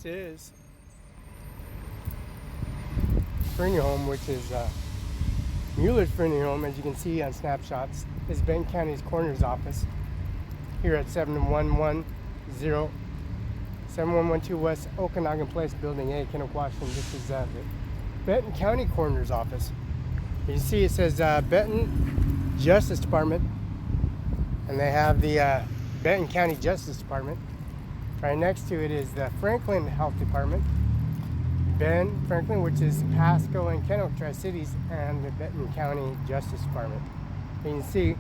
This is Furniture Home, which is Mueller's Furniture Home, as you can see on snapshots, is Benton County's coroner's office here at 7112 West Okanagan Place, Building A, Kennewick, Washington. This is the Benton County Coroner's Office. You can see it says Benton Justice Department, and they have the Benton County Justice Department. Right next to it is the Franklin Health Department, Ben Franklin, which is Pasco and Kennewick Tri-Cities, and the Benton County Justice Department. You can see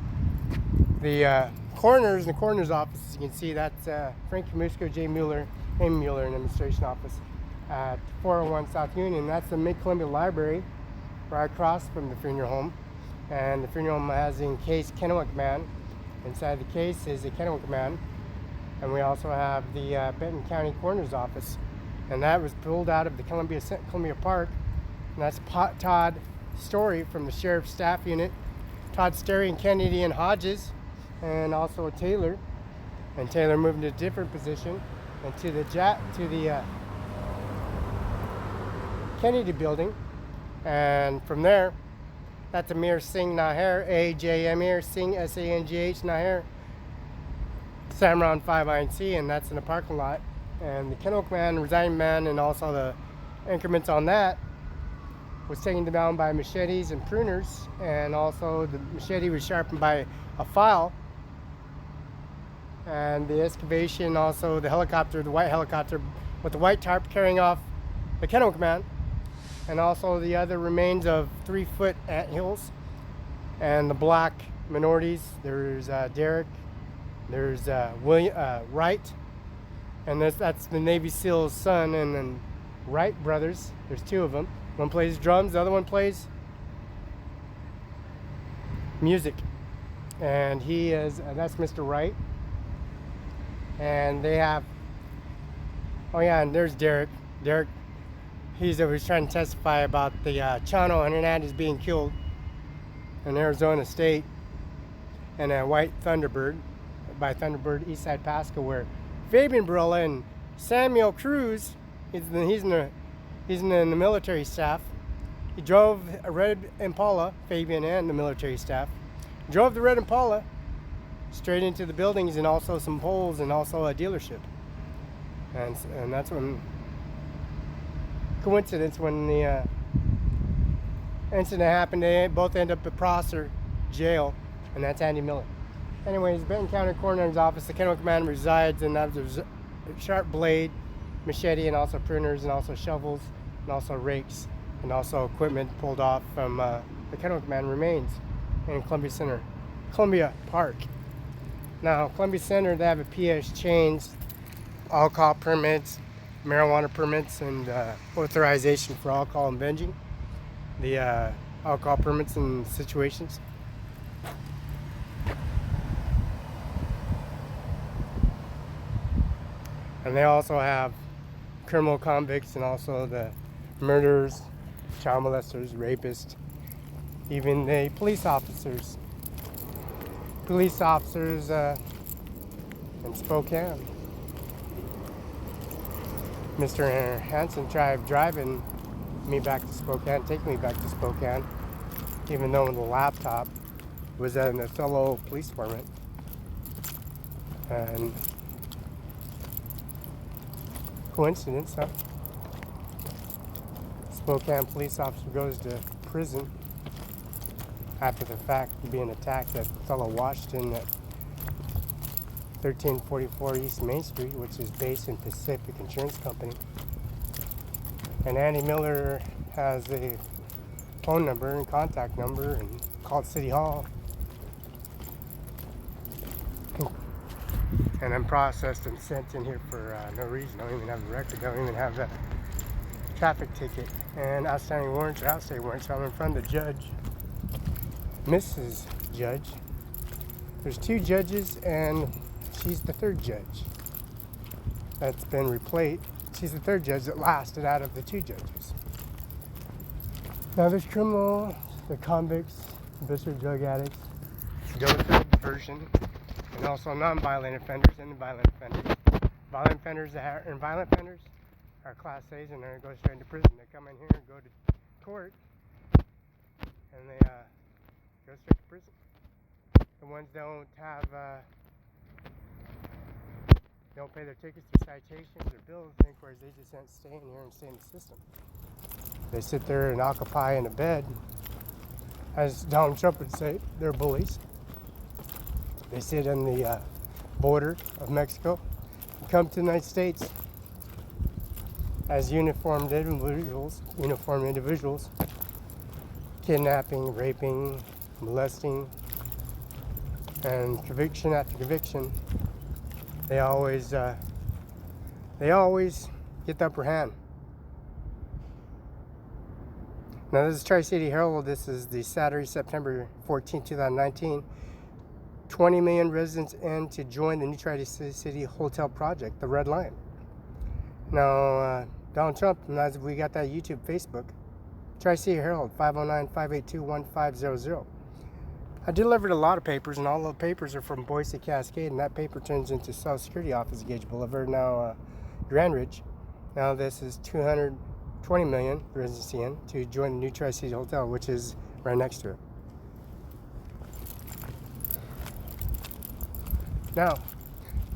the coroners and the coroner's office. You can see that's Frank Kamusko, J. Mueller, Amy Mueller in the administration office at 401 South Union. That's the Mid-Columbia Library right across from the funeral home. And the funeral home has in case Kennewick man. Inside the case is a Kennewick man. And we also have the Benton County Coroner's Office. And that was pulled out of the Columbia Park. And that's Todd Story from the Sheriff's Staff Unit. Todd Story and Kennedy and Hodges. And also Taylor. And Taylor moved to a different position. And to the Kennedy building. And from there, that's Ajmer Singh Nijjar, Ajmer Singh Sangh Nijjar, Cimaron 5 INC, and that's in the parking lot. And the Kennewick man, resigning man, and also the increments on that was taken down by machetes and pruners, and also the machete was sharpened by a file. And the excavation, also the helicopter, the white helicopter with the white tarp carrying off the Kennewick man, and also the other remains of 3-foot anthills, and the black minorities. There's Derek, there's Wright, and that's the Navy SEAL's son, and then Wright brothers. There's 2 of them. One plays drums, the other one plays music, and he is that's Mr. Wright. And they have, oh yeah, and there's Derek. He's trying to testify about the Chano and Hernandez being killed in Arizona State, and a white Thunderbird by Thunderbird Eastside Pasco, where Fabian Barela and Samuel Cruz, he's in the military staff. He drove a red Impala, Fabian and the military staff, drove the red Impala straight into the buildings, and also some poles, and also a dealership. And that's when coincidence when the incident happened. They both end up at Prosser jail, and that's Andy Miller. Anyways, Benton County Coroner's Office, the Kennewick man resides, and that's a sharp blade, machete, and also pruners, and also shovels, and also rakes, and also equipment pulled off from the Kennewick man remains in Columbia Park. Now, Columbia Center, they have a PS change, alcohol permits, marijuana permits, and authorization for alcohol and binging. The alcohol permits and situations. And they also have criminal convicts, and also the murderers, child molesters, rapists, even the police officers. Police officers in Spokane. Mr. Hanson tried driving me back to Spokane, taking me back to Spokane, even though the laptop was at an Othello police department. And coincidence, huh? Spokane police officer goes to prison after the fact of being attacked at Othello, Washington at 1344 East Main Street, which is based in Pacific Insurance Company. And Andy Miller has a phone number and contact number, and called City Hall. And I'm processed and sent in here for no reason. I don't even have the record. I don't even have the traffic ticket and outstanding warrants or outstanding warrants. So I'm in front of the judge, Mrs. Judge. There's 2 judges, and she's the 3rd judge that's been replaced. She's the 3rd judge that lasted out of the 2 judges. Now there's criminal, the convicts, vicious drug addicts, Joseph version, and also non-violent offenders and violent offenders. Violent offenders and violent offenders are Class A's, and they're going to go straight to prison. They come in here and go to court, and they go straight to prison. The ones that don't pay their tickets, their citations, their bills, inquiries, they just can't stay in here and stay in the system. They sit there and occupy in a bed. As Donald Trump would say, they're bullies. They sit on the border of Mexico and come to the United States as uniformed individuals, kidnapping, raping, molesting, and conviction after conviction. They always get the upper hand. Now this is Tri-City Herald. This is the Saturday, September 14, 2019. 20 million residents in to join the new Tri-City Hotel project, the Red Line. Now, Donald Trump, as we got that YouTube, Facebook, Tri-City Herald, 509-582-1500. I delivered a lot of papers, and all the papers are from Boise Cascade, and that paper turns into South Security Office, Gage Boulevard, now Grand Ridge. Now this is 220 million residents in to join the new Tri-City Hotel, which is right next to it. Now,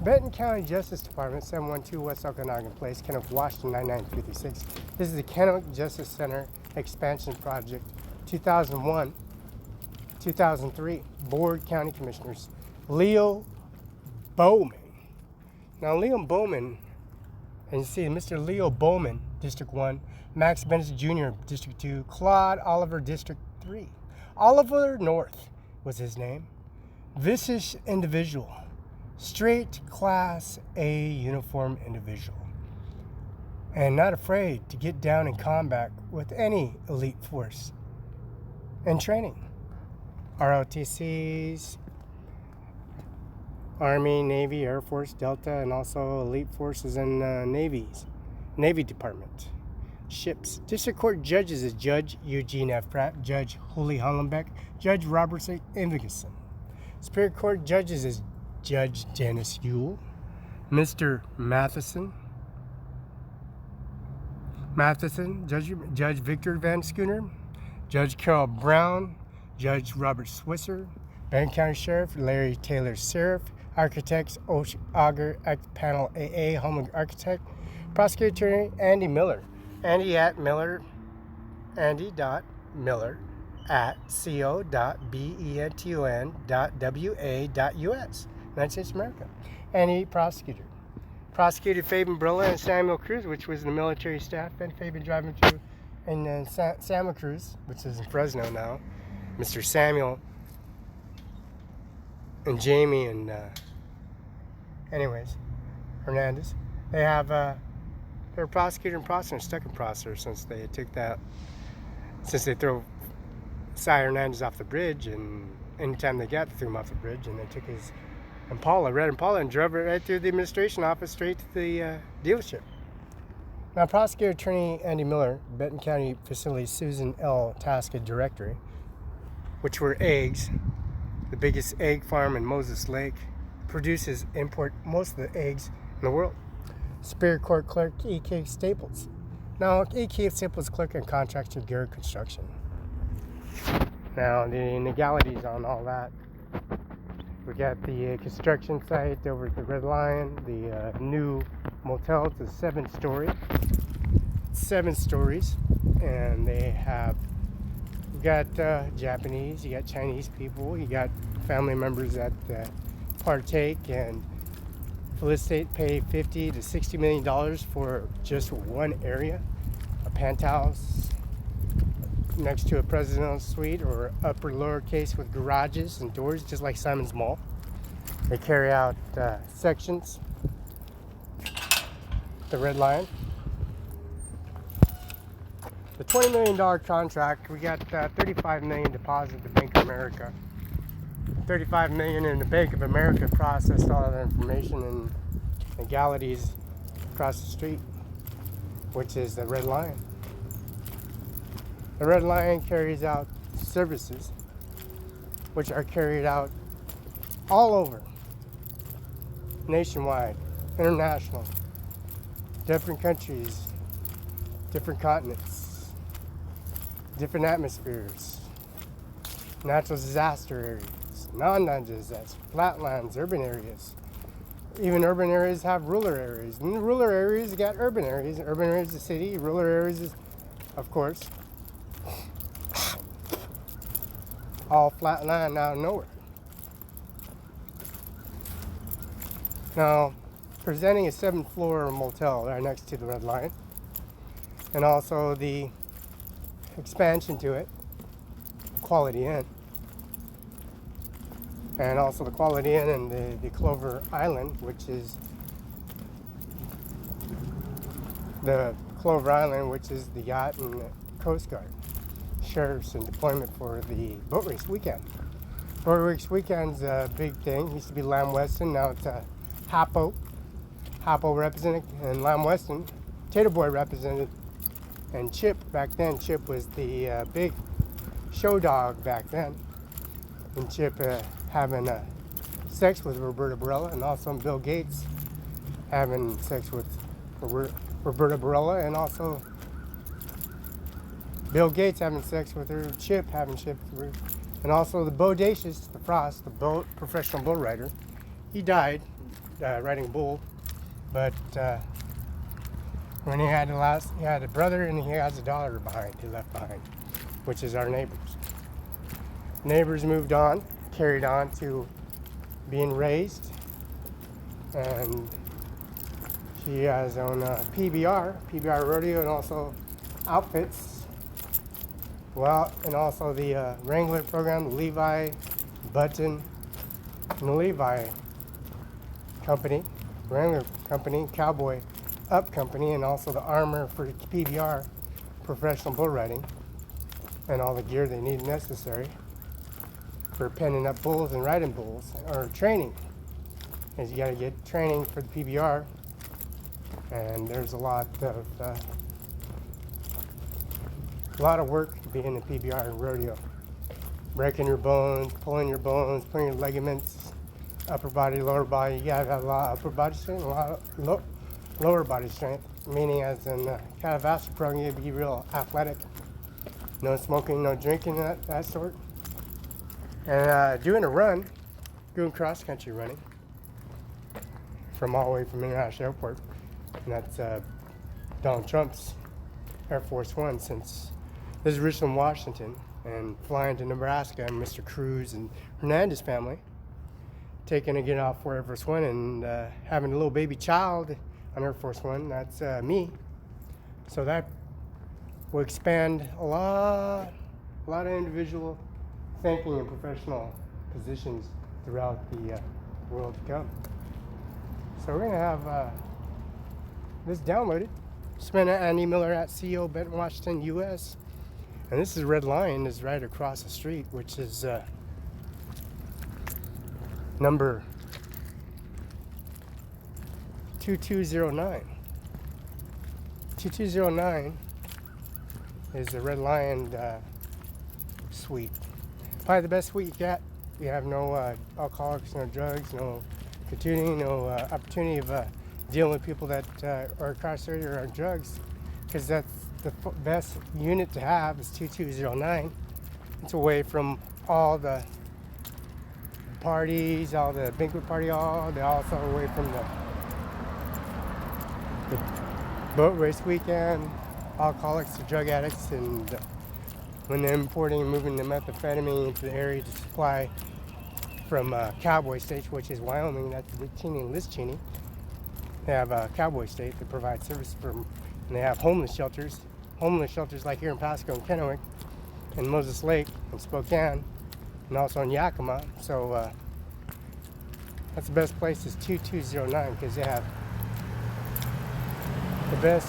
Benton County Justice Department, 712 West Okanagan Place, Kennewick, Washington, 99336. This is the Kennewick Justice Center Expansion Project, 2001-2003. Board County Commissioners, Leo Bowman. Now, Leo Bowman, and you see Mr. Leo Bowman, District 1, Max Bennett Jr., District 2, Claude Oliver, District 3. Oliver North was his name. Vicious individual. Straight Class A uniform individual, and not afraid to get down in combat with any elite force and training. ROTCs, Army, Navy, Air Force, Delta, and also elite forces and Navy Department. Ships. District Court judges is Judge Eugene F. Pratt, Judge Holly Hollenbeck, Judge Robert Invigason. Superior Court judges is Judge Dennis Yule, Mr. Matheson, Judge Victor Van Schooner, Judge Carol Brown, Judge Robert Swisser, Benton County Sheriff Larry Taylor Serif, Architects Auger Panel AA, Home Architect, Prosecutor Attorney Andy Miller, Andy.Miller at co.benton.wa.us. United States of America. And he prosecuted Felix Barela and Samuel Cruz, which was the military staff. And Fabian driving through in Samuel Cruz, which is in Fresno now. Mr. Samuel and Jamie and Hernandez. They have they're prosecutor and prosecutor stuck in processor since they throw Cy Hernandez off the bridge, and anytime they got, they threw him off the bridge, and they took his red Impala, and drove it right through the administration office straight to the dealership. Now, Prosecutor Attorney Andy Miller, Benton County Facility Susan L. Tasca Directory, which were eggs, the biggest egg farm in Moses Lake, import most of the eggs in the world. Superior Court Clerk E.K. Staples. Now, E.K. Staples clerk and contracts to Garrett Construction. Now, the legalities on all that. We got the construction site over at the Red Lion, the new motel. It's a 7-story. 7 stories, and you got Japanese, you got Chinese people, you got family members that partake, and Felicite pay $50 to $60 million for just one area, a penthouse next to a presidential suite or upper lower case with garages and doors, just like Simon's Mall. They carry out sections, the Red Lion. The $20 million contract, we got $35 million deposit at the Bank of America. $35 million in the Bank of America processed all of the information and legalities across the street, which is the Red Lion. The Red Lion carries out services which are carried out all over, nationwide, international, different countries, different continents, different atmospheres, natural disaster areas, non-disaster, flatlands, urban areas. Even urban areas have rural areas. And the rural areas got urban areas. Urban areas is city, rural areas is, of course, all flat land out of nowhere. Now, presenting a 7th floor motel right next to the Red Lion, and also the expansion to it, Quality Inn, and also the Quality Inn and the Clover Island, which is the Clover Island, which is the yacht and the Coast Guard, sheriffs and deployment for the boat race weekend. Boat race weekend's a big thing. It used to be Lamb Weston, now it's Hapo represented, and Lamb Weston, Tater Boy represented, and Chip, back then, Chip was the big show dog back then. And Chip having sex with Roberta Barela, and also Bill Gates having sex with Roberta Barela, and also Bill Gates having sex with her, Chip having sex with her, and also the Bodacious, the Frost, the professional bull rider. He died riding a bull, but when he had a brother and he has a daughter he left behind, which is our neighbors. Neighbors moved on, carried on to being raised, and she has own PBR rodeo, and also outfits. Well, and also the Wrangler program, the Levi Button, and the Levi company, Wrangler company, Cowboy Up company, and also the armor for PBR, professional bull riding, and all the gear they need necessary for penning up bulls and riding bulls, or training. As you got to get training for the PBR, and there's a lot of work being a PBR rodeo. Breaking your bones, pulling your ligaments, upper body, lower body. You gotta have a lot of upper body strength, a lot of lower body strength, meaning as in cardiovascular program, you gotta be real athletic. No smoking, no drinking, that sort. And doing a run, doing cross-country running from all the way from International Airport. And that's Donald Trump's Air Force One, since this is Richland, Washington, and flying to Nebraska, and Mr. Cruz and Hernandez family taking to get off for Air Force One, and having a little baby child on Air Force One. That's me. So that will expand a lot of individual thinking and professional positions throughout the world to come. So we're gonna have this downloaded. Spent at Andy Miller at CEO, Benton, Washington, US. And this is Red Lion, is right across the street, which is number 2209. 2209 is the Red Lion suite. Probably the best suite you get. You have no alcoholics, no drugs, no cartooning, no opportunity of dealing with people that are incarcerated or on drugs, because that's the best unit to have is 2209. It's away from all the parties, all the banquet party, they're also away from the boat race weekend, alcoholics or drug addicts, and when they're importing and moving the methamphetamine into the area to supply from Cowboy State, which is Wyoming. That's Dick Cheney and Liz Cheney. They have a Cowboy State that provides service for them, and they have homeless shelters like here in Pasco and Kennewick, and Moses Lake and Spokane, and also in Yakima. So that's the best place is 2209, because they have the best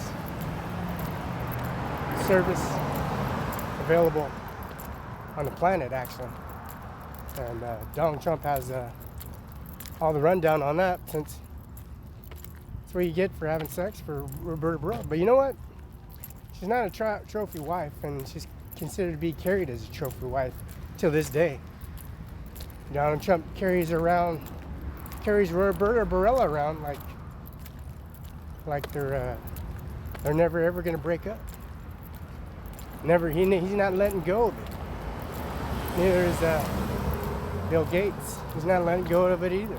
service available on the planet, actually. And Donald Trump has all the rundown on that, since that's what you get for having sex for Roberta Barela. But you know what? She's not a trophy wife, and she's considered to be carried as a trophy wife till this day. Donald Trump carries Roberta Barela around like they're They're never ever going to break up. Never. He's not letting go of it. Neither is Bill Gates. He's not letting go of it either.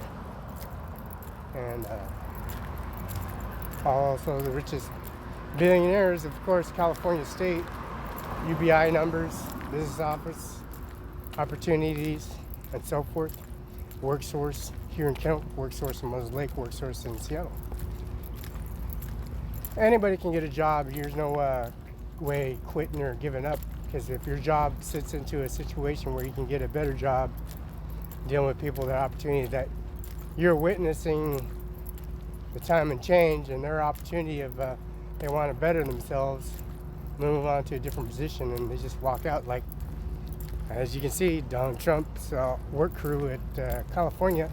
And also the richest billionaires, of course, California State, UBI numbers, business office, opportunities, and so forth. WorkSource here in Kennewick, WorkSource in Moses Lake, WorkSource in Seattle. Anybody can get a job. There's no way quitting or giving up, because if your job sits into a situation where you can get a better job dealing with people, the opportunity that you're witnessing the time and change and their opportunity of they want to better themselves, move on to a different position, and they just walk out. Like, as you can see, Donald Trump's work crew at California,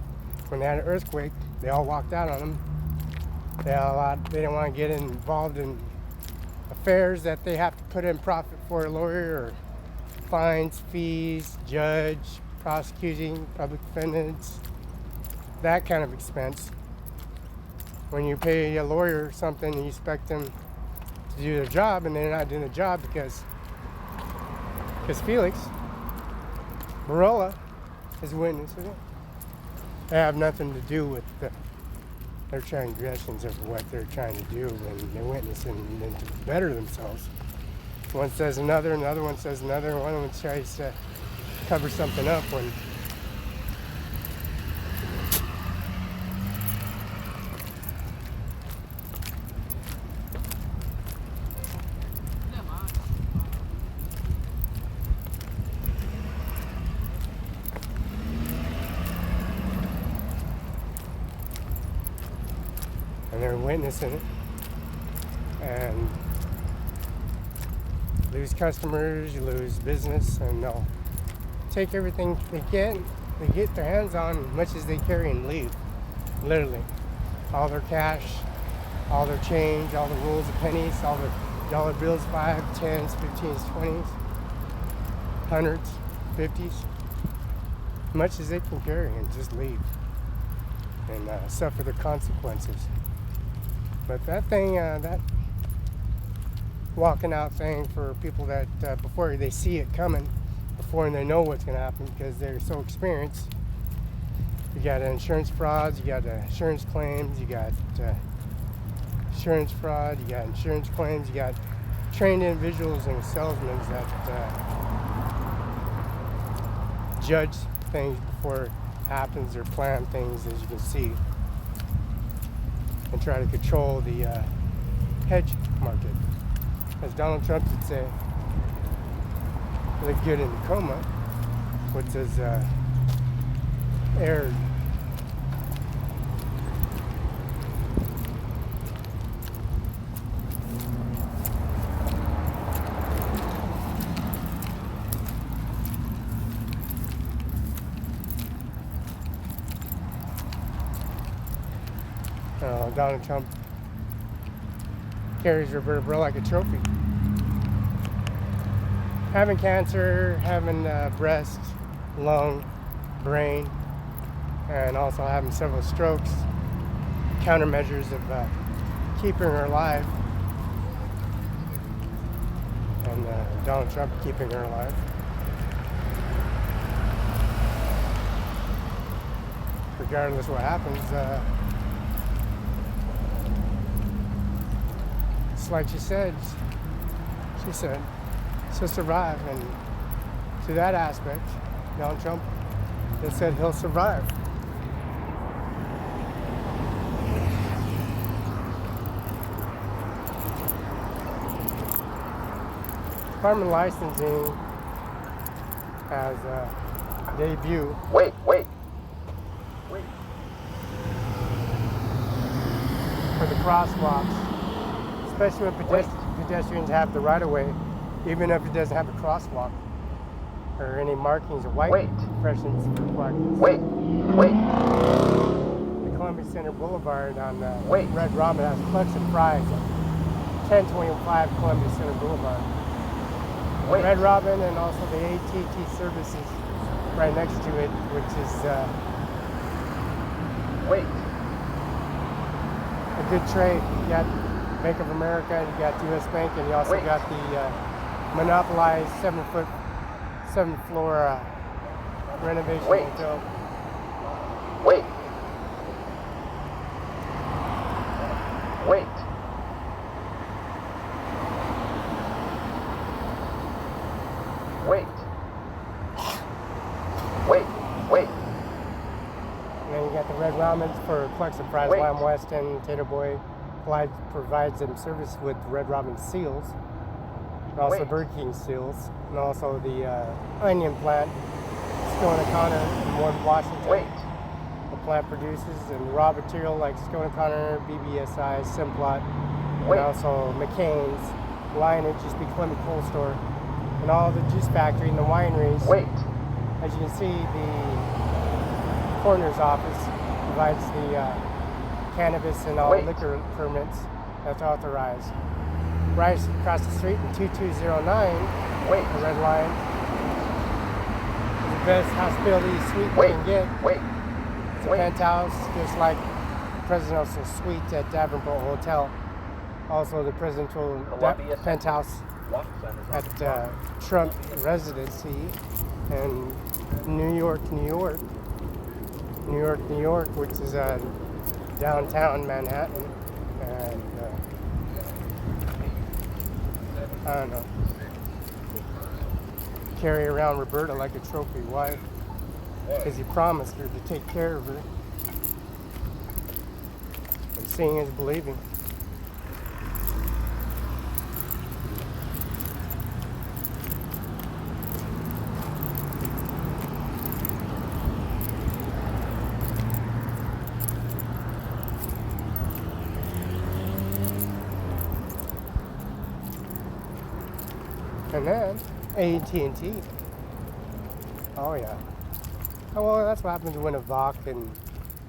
when they had an earthquake, they all walked out on him. They didn't want to get involved in affairs that they have to put in profit for a lawyer, or fines, fees, judge, prosecuting, public defendants, that kind of expense. When you pay a lawyer something, you expect them to do their job, and they're not doing the job because Felix Barela is witnessing it. They have nothing to do with their transgressions of what they're trying to do, and they're witnessing them to better themselves. One says another one says another, and one tries to cover something up when they're witnessing it, and lose customers, you lose business, and they'll take everything they get their hands on, as much as they carry, and leave. Literally, all their cash, all their change, all the rolls of pennies, all their dollar bills, 5, 10s, 15s, 20s, 100s, 50s, much as they can carry, and just leave and suffer the consequences. But that thing, that walking out thing, for people that before they see it coming, before they know what's going to happen, because they're so experienced. You got insurance frauds, you got insurance claims, you got insurance fraud, you got insurance claims, you got trained individuals and salesmen that judge things before it happens, or plan things, as you can see, and try to control the hedge market. As Donald Trump would say, look good in the coma, which is aired. Donald Trump carries Roberta Barela like a trophy. Having cancer, having breast, lung, brain, and also having several strokes, countermeasures of keeping her alive, and Donald Trump keeping her alive. Regardless of what happens, it's like she said she'll survive, and to that aspect, Donald Trump has said he'll survive. Department licensing has a debut. Wait. For the crosswalks, especially when pedestrians have the right of way, even if it doesn't have a crosswalk or any markings of white impressions for parking. The Columbia Center Boulevard on Red Robin has Clucks and Fries at 1025 Columbia Center Boulevard. Red Robin, and also the ATT services right next to it, which is a good trade. You got Bank of America, you got US Bank, and you also got the monopolized 7th floor renovation hotel. Wait. Wait. Wait. Wait. Wait. And then you got the Red Robins for collection fries. Lamb Weston, Tater Boy provides them service with Red Robin seals. And also Burger King seals. And also the onion plant, Stone O'Connor in Ward, Washington. The plant produces and raw material like Stone O'Connor, BBSI, Simplot, and also McCain's, Lineage, used to be Clement Cold Store, and all the juice factory and the wineries. As you can see, the coroner's office provides the cannabis and all liquor permits that's authorized. Right across the street in 2209, the red line, is the best hospitality suite you can get. It's a penthouse, just like presidential suite at Davenport Hotel. Also the presidential penthouse at Trump Residency in New York, which is downtown Manhattan. And I don't know, carry around Roberta like a trophy wife, because he promised her to take care of her. And seeing is believing. And then AT&T. Oh yeah. Oh, well, that's what happens when a Vok and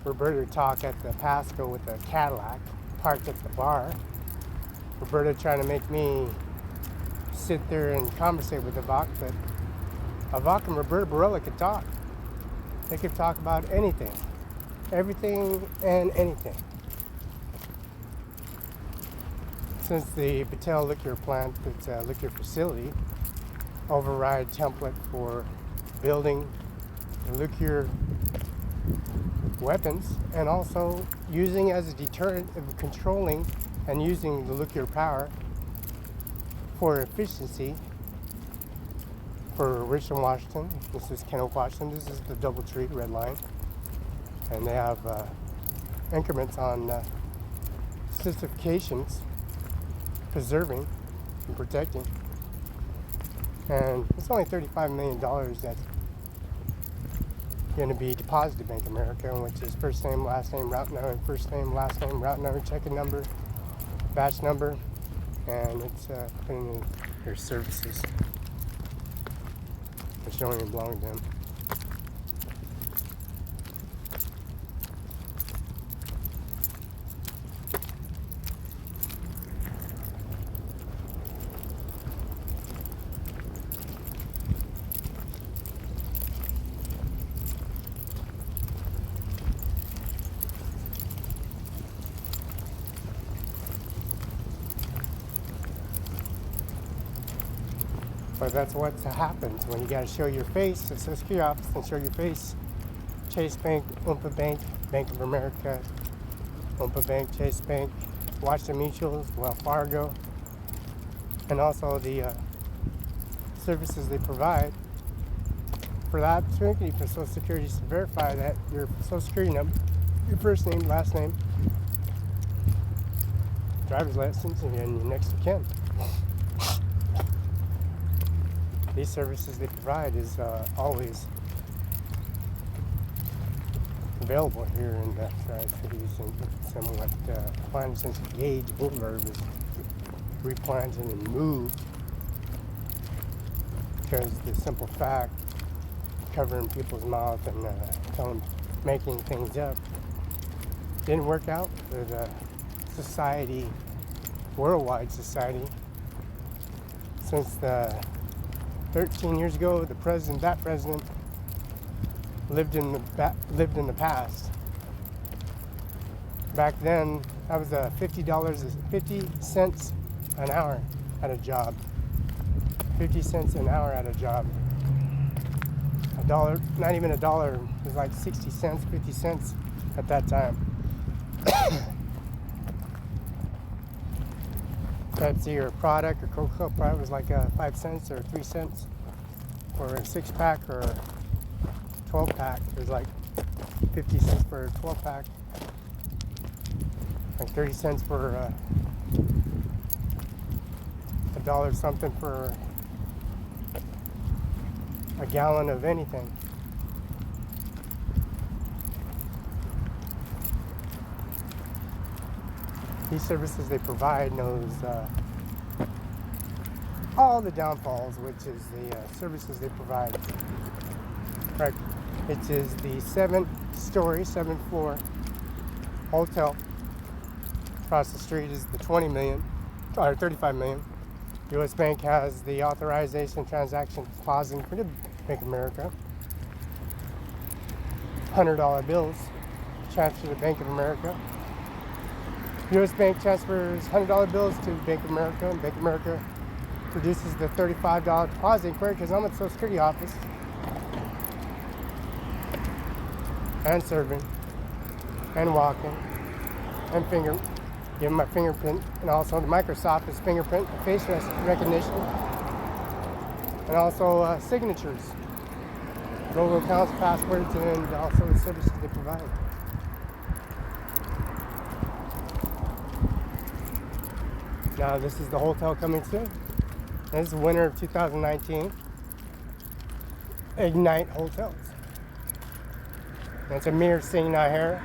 Roberta talk at the Pasco with a Cadillac parked at the bar. Roberta trying to make me sit there and conversate with the Vok, but a Vok and Roberta Barela could talk. They could talk about anything, everything and anything. Since the Patel liquor plant, it's a liquor facility, override template for building liquor weapons and also using as a deterrent of controlling and using the liquor power for efficiency for Richland, Washington. This is Kennewick, Washington. This is the Doubletree red line. And they have increments on certifications preserving and protecting. And it's only $35 million that's going to be deposited Bank of America, which is first name, last name, route number, first name, last name, route number, checking number, batch number, and it's putting in their services, which don't even belong to them. But that's what happens when you got to show your face at the Social Security office and show your face. Chase Bank, Oompa Bank, Bank of America, Oompa Bank, Chase Bank, Washington Mutual, Wells Fargo, and also the services they provide for the opportunity for Social Security to verify that your Social Security number, your first name, last name, driver's license, and your next of kin. These services they provide is always available here in the Tri-Cities, and somewhat planted since Gage Boulevard was replanted and moved because the simple fact covering people's mouth and making things up didn't work out for the society, worldwide society, since the 13 years ago, that president lived in the past. Back then, That was $50, 50 cents an hour at a job. 50 cents an hour at a job. $1, not even $1, it was like 60 cents, 50 cents at that time. Pepsi or product or Coca-Cola product was like 5 cents or 3 cents for a 6-pack or a 12-pack. It was like 50 cents for a 12-pack, like 30 cents for $1 something for a gallon of anything. These services they provide knows all the downfalls, which is the services they provide. Right, it is the 7-story, 7-floor hotel. Across the street is the 20 million or 35 million. U.S. Bank has the authorization transaction pausing for the Bank of America. $100 bills transfer to Bank of America. U.S. Bank transfers $100 bills to Bank of America, and Bank of America produces the $35 deposit inquiry because I'm at the Social Security office and serving and walking and giving my fingerprint, and also the Microsoft is fingerprint, face recognition, and also signatures, logo accounts, passwords, and also the services they provide. Now this is the hotel coming soon. This is winter of 2019. Ignite Hotels. It's Ajmer Singh Nijjar,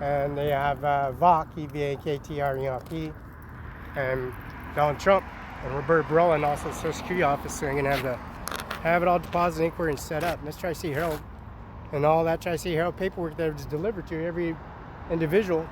and they have VAK, EVAKTREP, and Donald Trump, and Felix Barela, and also the Social Security office. So I'm going to have it all deposited, inquiry, and set up. And that's Tri-C Herald, and all that Tri-C Herald paperwork that was delivered to every individual